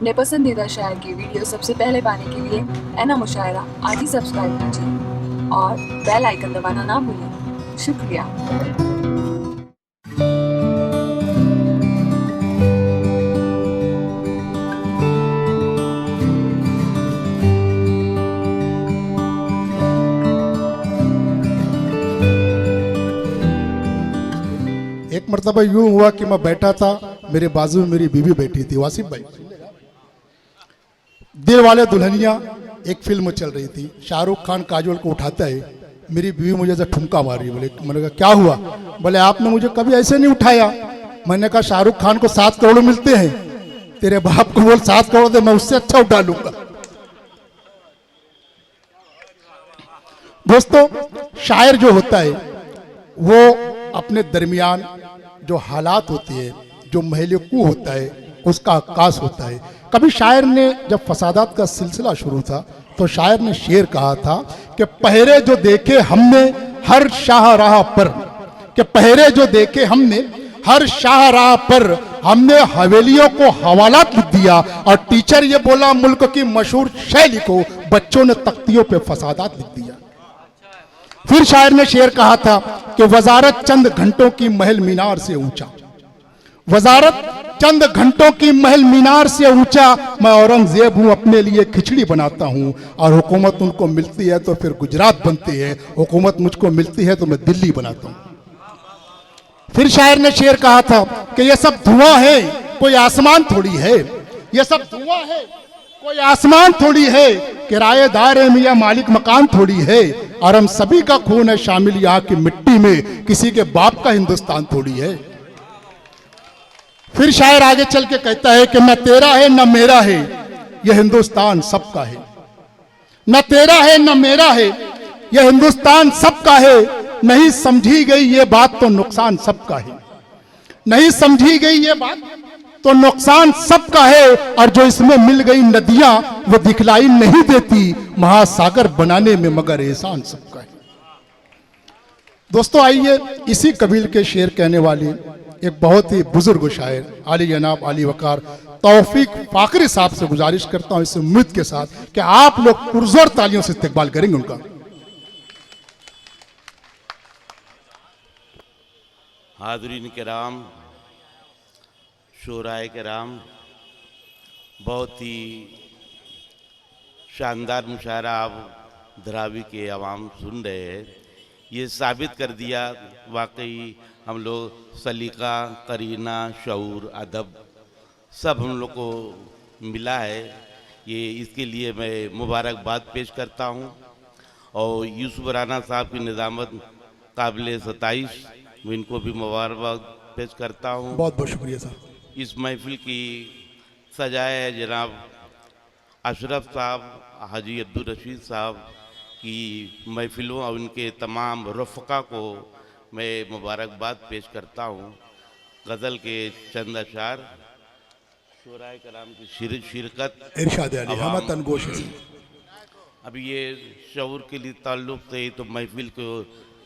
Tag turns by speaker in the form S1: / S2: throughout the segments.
S1: अपने पसंदीदा शायर की वीडियो सबसे पहले पाने के लिए एना मुशायरा आज ही सब्सक्राइब कीजिए और बेल आइकन दबाना ना भूलें। शुक्रिया।
S2: एक मरतबा यूं हुआ कि मैं बैठा था, मेरे बाजू में मेरी बीवी बैठी थी। वासिफ भाई, दिल वाले दुल्हनिया एक फिल्म चल रही थी। शाहरुख खान काजोल को उठाता है, मेरी बीवी मुझे ऐसा ठुमका मारी। बोले, मैंने कहा क्या हुआ? बोले, आपने मुझे कभी ऐसे नहीं उठाया। मैंने कहा शाहरुख खान को 7 करोड़ मिलते हैं, तेरे बाप को बोल 7 करोड़ दे, मैं उससे अच्छा उठा लूंगा। दोस्तों, शायर जो होता है वो अपने दरमियान जो हालात होती है, जो महलिकू होता है, उसका आकाश होता है। कभी शायर ने, जब फसादात का सिलसिला शुरू था, तो शायर ने शेर कहा था कि पहरे जो देखे हमने हर शाहराह पर, कि पहरे जो देखे हमने हर शाहराह पर, हमने हवेलियों को हवालात लिख दिया और टीचर ये बोला मुल्क की मशहूर शैली को, बच्चों ने तख्तियों पे फसादात लिख दिया। फिर शायर ने शेर कहा था कि वजारत चंद घंटों की महल मीनार से ऊंचा, वजारत चंद घंटों की महल मीनार से ऊंचा, मैं औरंगजेब हूं अपने लिए खिचड़ी बनाता हूं, और हुकूमत उनको मिलती है तो फिर गुजरात बनती है, हुकूमत मुझको मिलती है तो मैं दिल्ली बनाता हूं। फिर शायर ने शेर कहा था कि ये सब धुआं है, कोई आसमान थोड़ी है, ये सब धुआं है, कोई आसमान थोड़ी है, किराएदार है मियां मालिक मकान थोड़ी है, और हम सभी का खून है शामिल यहाँ की मिट्टी में, किसी के बाप का हिंदुस्तान थोड़ी है। फिर शायर आगे चल के कहता है कि न तेरा है न मेरा है, यह हिंदुस्तान सबका है। न तेरा है न मेरा है, यह हिंदुस्तान सबका है, नहीं समझी गई ये बात तो नुकसान सबका है, नहीं समझी गई ये बात तो नुकसान सबका है, और जो इसमें मिल गई नदियां वो दिखलाई नहीं देती महासागर बनाने में, मगर एहसान सबका है। दोस्तों, आइए इसी कबील के शेर कहने वाले एक बहुत ही बुजुर्ग शायर आली जनाब अली वकार तौफीक फाकरी साहब से गुजारिश करता हूं, इस उम्मीद के साथ कि आप लोग पुरजोर तालियों से इस्तकबाल करेंगे उनका।
S3: हाज़रीन किराम, शोराए किराम, बहुत ही शानदार मुशायरा आप धरावी के अवाम सुन रहे हैं। ये साबित कर दिया वाकई हम लोग सलीका, करीना, शऊर, अदब सब हम लोग को मिला है। ये इसके लिए मैं मुबारकबाद पेश करता हूँ, और यूसुफ राना साहब की निज़ामत काबिल सताइश, इनको भी मुबारकबाद पेश करता हूँ।
S2: बहुत बहुत शुक्रिया साहब।
S3: इस महफिल की सजाए है जनाब अशरफ साहब, हाजी अब्दुल रशीद साहब की महफिलों और उनके तमाम रफ़क़ा को मैं मुबारकबाद पेश करता हूँ। गज़ल के चंद अशार, शोराए कराम की शिरकत,
S2: इरशाद अली हमत अनगोश है।
S3: अब ये शऊर के लिए ताल्लुक़ से तो महफिल को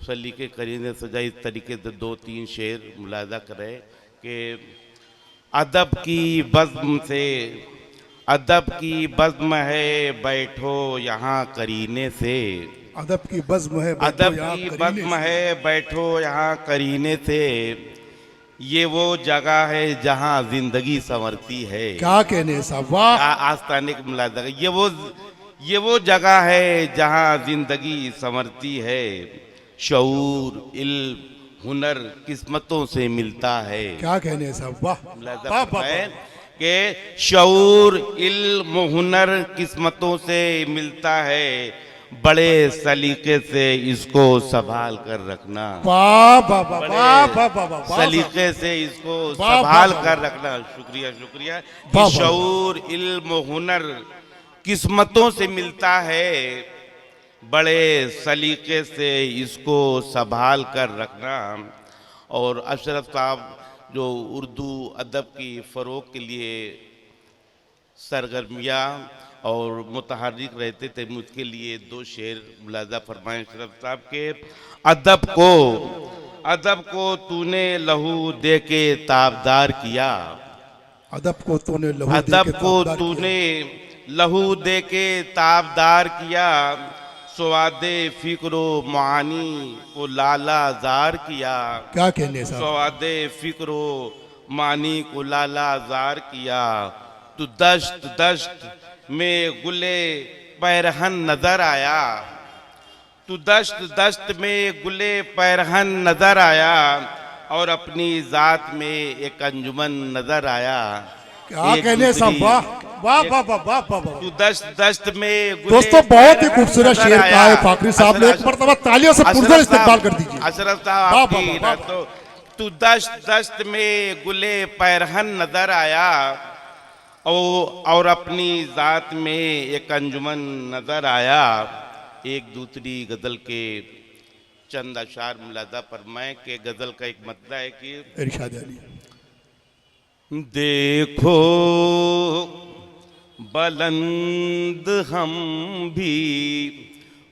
S3: सलीके करीने सजाई इस तरीके से 2-3 शेर मुलाज़ा करें कि अदब की बज़्म से, अदब की बज़्म है बैठो यहाँ करीने से,
S2: अदब की बज़्म है,
S3: अदब की बज़्म है बैठो यहाँ करीने से, ये वो जगह है जहाँ जिंदगी संवरती है।
S2: क्या कहने साहब, वाह।
S3: आस्ताने के मुलाज़ा, ये वो जगह है जहाँ जिंदगी संवरती है, शऊर, इल्म, हुनर किस्मतों से मिलता है।
S2: क्या कहने साहब, वाह।
S3: है कि शऊर, इल्म, हुनर किस्मतों से मिलता है, बड़े सलीके से इसको संभाल कर रखना, सलीके से इसको संभाल कर रखना। शुक्रिया शुक्रिया। कि शऊर, इल्म, हुनर किस्मतों से मिलता है, बड़े सलीके से इसको संभाल कर रखना। और अशरफ साहब जो उर्दू अदब की फ़रोग़ के लिए सरगर्मियाँ और मुतहर्रिक रहते थे, मुझके लिए 2 शेर मुलाज़ा फरमाएं अशरफ साहब के। अदब को तूने लहू दे के ताबदार किया,
S2: अदब को तूने लहू दे
S3: अदब
S2: के
S3: को
S2: ताबदार
S3: तूने लहू दे के ताबदार किया, स्वादे फिक्रो मानी को लाला जार किया।
S2: किया। क्या कहने साहब,
S3: स्वादे फिक्रो मानी को लाला जार किया। तू दश्त दश्त में गुले पैरहन नजर आया, तू दश्त दश्त में गुले पैरहन नजर आया, और अपनी जात में एक अंजुमन नजर आया।
S2: क्या
S3: एक
S2: कहने साहब,
S3: दूसरी-
S2: वाह वाह वाह वाह वाह वाह वाह।
S3: तू दश्त दश्त में गुले
S2: दोस्तों बहुत ही
S3: पैरहन
S2: खूबसूरत
S3: नजर
S2: शेर कहा है
S3: आया।
S2: फाकरी साहब ने, एक मरतबा तालियों से पुरजोर
S3: अशरफ
S2: इस्तेमाल
S3: साहब-
S2: कर दीजिए।
S3: अशरफ साहब
S2: वाह,
S3: आपकी
S2: वाह, वाह,
S3: ना तो तू दश्त दश्त में गुले पैरहन नजर आया, और अपनी जात में एक अंजुमन नजर आया। एक दूसरी गजल के चंद अशार मुलादा फरमाए कि गजल का एक मतलब है कि
S2: इरशाद अली।
S3: देखो बुलंद हम भी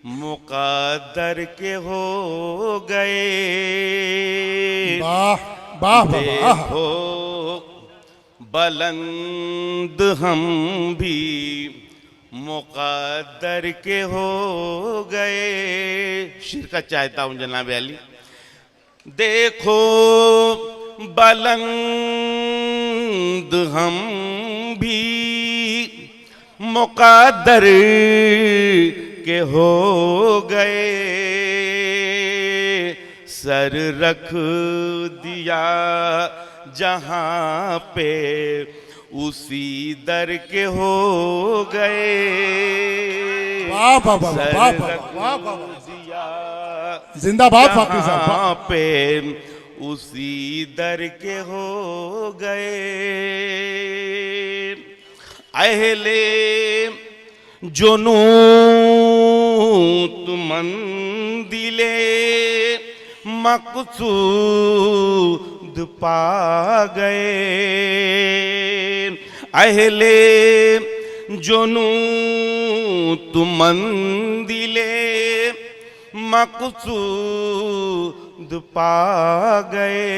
S3: मुक़द्दर के हो गए,
S2: वाह वाह वाह वाह।
S3: देखो बुलंद हम भी मुक़द्दर के हो गए। शेर का चाहता हूँ जनाब अली। देखो बुलंद हम भी मुक़द्दर के हो गए, सर रख दिया जहाँ पे उसी दर के हो गए।
S2: वाह वाह वाह
S3: सर
S2: वाह
S3: रख
S2: वाह वाह।
S3: दिया
S2: जिंदाबाद फाकरी साहब, वाह।
S3: जहाँ पे उसी दर के हो गए। अहले जुनूत मंदिले मकसूद पा गए, अहले जुनूत मंदिले मकसूद पा गए।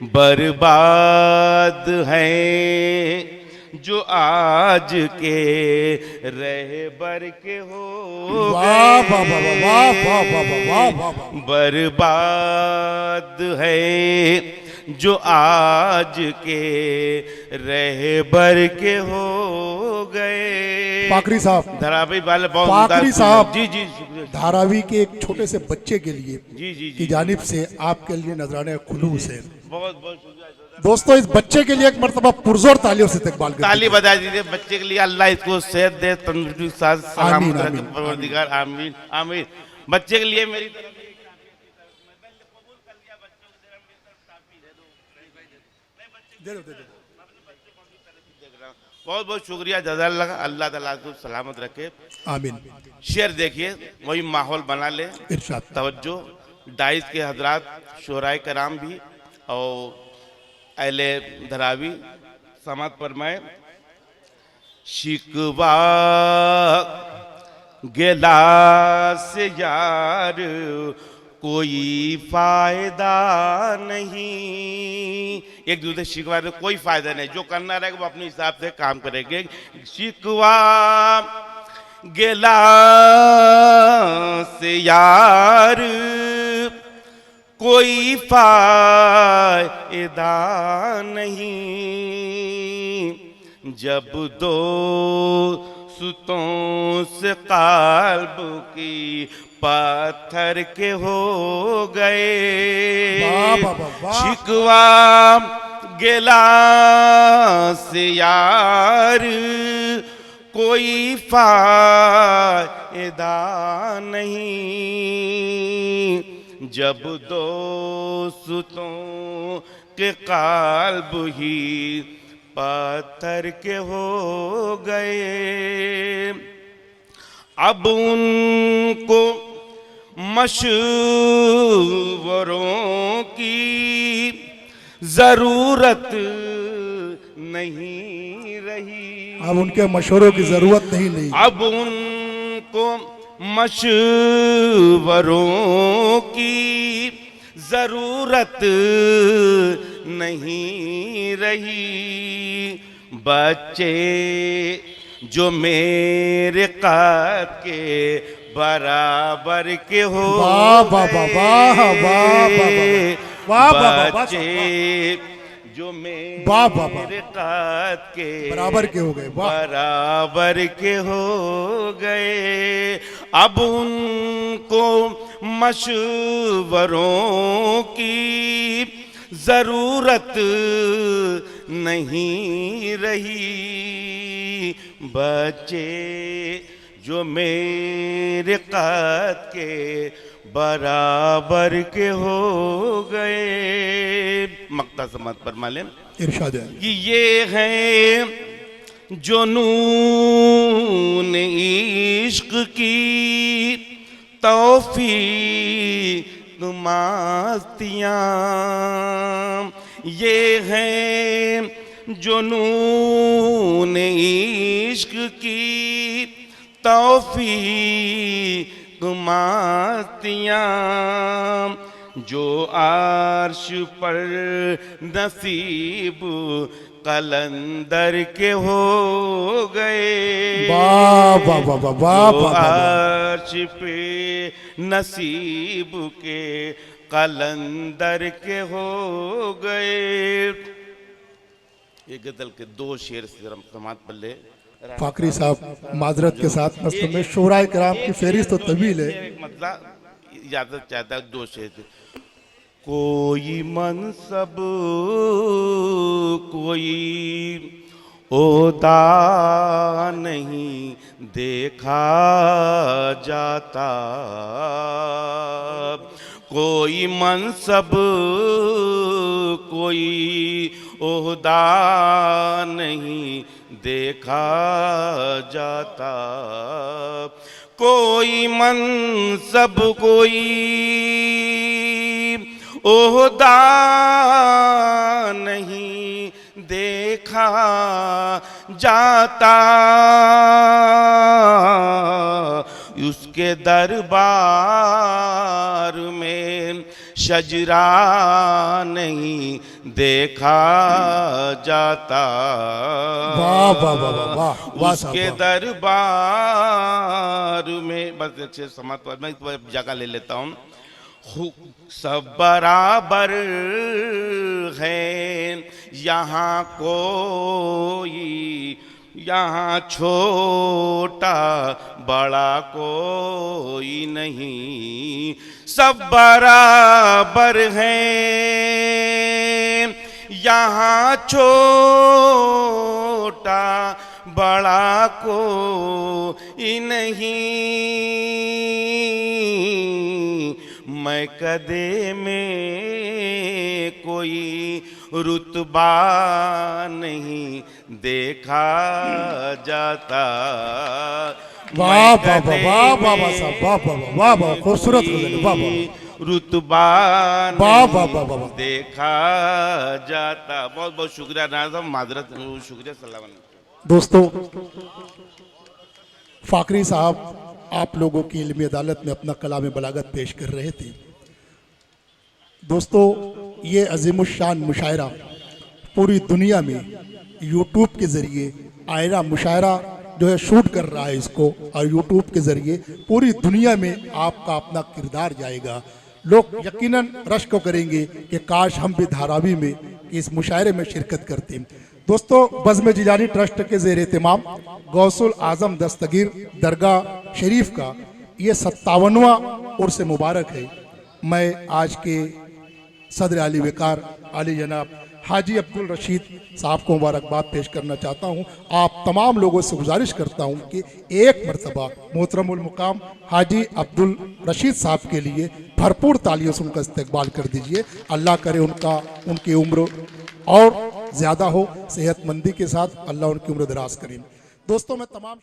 S3: बर्बाद हैं जो आज के रहबर के हो
S2: वाह वाह वाह वाह वाह वाह वाह वाह वाह।
S3: बर्बाद है जो आज के रहबर के हो गए।
S2: फाकरी साहब,
S3: धरावी वाले बहुत
S2: फाकरी
S3: उम्दा-
S2: साहब।
S3: जी जी शुक्रिया।
S2: धारावी के एक छोटे से बच्चे के लिए
S3: जी जी
S2: की
S3: जी
S2: जानिब से आपके लिए नजराने खुलूस है।
S3: बहुत बहुत शुक्रिया।
S2: दोस्तों इस बच्चे के लिए एक मरतबा पुरजोर तालियों से इस्तकबाल करें।
S3: ताली बजा दीजिए बच्चे के लिए। अल्लाह इसको सेहत दे, तंदुरुस्ती के साथ सलामत
S2: आमीन,
S3: रखे
S2: आमीन,
S3: परवरदिगार। आमीन आमीन। बच्चे के लिए मेरी तरफ बहुत बहुत शुक्रिया जज़ाकल्लाह। अल्लाह ताला को सलामत रखे।
S2: आमीन।
S3: शेर देखिए, वही माहौल बना ले।
S2: इरशाद।
S3: तवज्जो डाइस के हजरात, शोराय कराम भी और अहले धरावी समात फरमाए। शिकवा गिला से यार कोई फायदा नहीं, एक दूसरे शिकवा से कोई फायदा नहीं। जो करना रहेगा वो अपने हिसाब से काम करेंगे। शिकवा गिला से यार कोई फायदा नहीं, जब दो सुतों से काल्ब की पत्थर के हो गए।
S2: वाह, वाह, वाह, वाह।
S3: शिकवा गिला से यार कोई फायदा नहीं, जब दो सुतों के काल्ब ही पत्थर के हो गए। अब उनको मशवरों की जरूरत नहीं रही।
S2: अब उनके मशवरों की जरूरत नहीं।
S3: अब उनको मशवरों की जरूरत नहीं रही। बच्चे जो मेरे कद के बराबर के हो
S2: वाह वाह वाह वाह वाह वाह वाह वाह वाह
S3: बच्चे जो
S2: वाह वाह वाह
S3: मेरे कद के
S2: बराबर के हो गए, वाह
S3: बराबर के हो गए। अब उनको मशवरों की जरूरत नहीं रही। बच्चे जो मेरे कद के बराबर के हो गए। मक्ता समात फरमा लें
S2: इरशाद है।
S3: कि ये है जो नून इश्क की तौफीक मास्तियाँ, ये है जो नून इश्क की तौफीक मास्तियाँ, जो आर्श पर नसीब कलंदर के हो गए।
S2: वाह वाह वाह वाह वाह
S3: जो
S2: वाह वाह
S3: आर्श पे नसीब के कलंदर के हो गए। ये गजल के दो शेर से समात पढ़ ले।
S2: फाकरी साहब माजरत के साथ मस्त में शोराए कराम की फहरिस्त तो तवील है।
S3: एक मतलब इजाजत चाहता है दो शेर। कोई मनसब कोई ओहदा नहीं देखा जाता, कोई मनसब कोई ओहदा नहीं देखा जाता, कोई मनसब कोई ओहदा नहीं देखा जाता, उसके दरबार में शजरा नहीं देखा जाता।
S2: वाह वाह वाह वाह वाह वाह
S3: उसके
S2: साहब
S3: दरबार में बस अच्छे समाज पर मैं जगह ले लेता हूँ। सब बराबर है यहाँ कोई, यहाँ छोटा बड़ा कोई नहीं। सब बराबर है यहाँ छोटा बड़ा कोई नहीं। मैं कदे में कोई रुतबा नहीं देखा जाता।
S2: वाह वाह वाह वाह वाह वाह साहब वाह वाह वाह वाह खूबसूरत गजल वाह वाह
S3: रुतबा
S2: वाह वाह वाह वाह
S3: देखा जाता। बहुत बहुत शुक्रिया नाज़म, माजरत शुक्रिया। सलाम।
S2: दोस्तों, फाकरी साहब आप लोगों की इल्मी अदालत में अपना कलाम बलागत पेश कर रहे थे। दोस्तों, ये अजीमुशान मुशायरा पूरी दुनिया में यूट्यूब के ज़रिए आयरा मुशायरा जो है शूट कर रहा है इसको, और यूट्यूब के ज़रिए पूरी दुनिया में आपका अपना किरदार जाएगा। लोग यकीनन रश्क करेंगे कि काश हम भी धारावी में इस मुशायरे में शिरकत करते। दोस्तों, बज़्म जिलानी ट्रस्ट के ज़ेर एहतमाम गौसुल आज़म दस्तगीर दरगाह शरीफ का ये 57वां उर्स मुबारक है। मैं आज के सदर आली वकार आली जनाब हाजी अब्दुल रशीद साहब को मुबारकबाद पेश करना चाहता हूँ। आप तमाम लोगों से गुजारिश करता हूँ कि एक मरतबा मोहतरमुल मुकाम हाजी अब्दुल रशीद साहब के लिए भरपूर तालियों से उनका इस्तकबाल कर दीजिए। अल्लाह करे उनकी उम्र और ज़्यादा हो, सेहतमंदी के साथ अल्लाह उनकी उम्र दराज करें। दोस्तों, मैं तमाम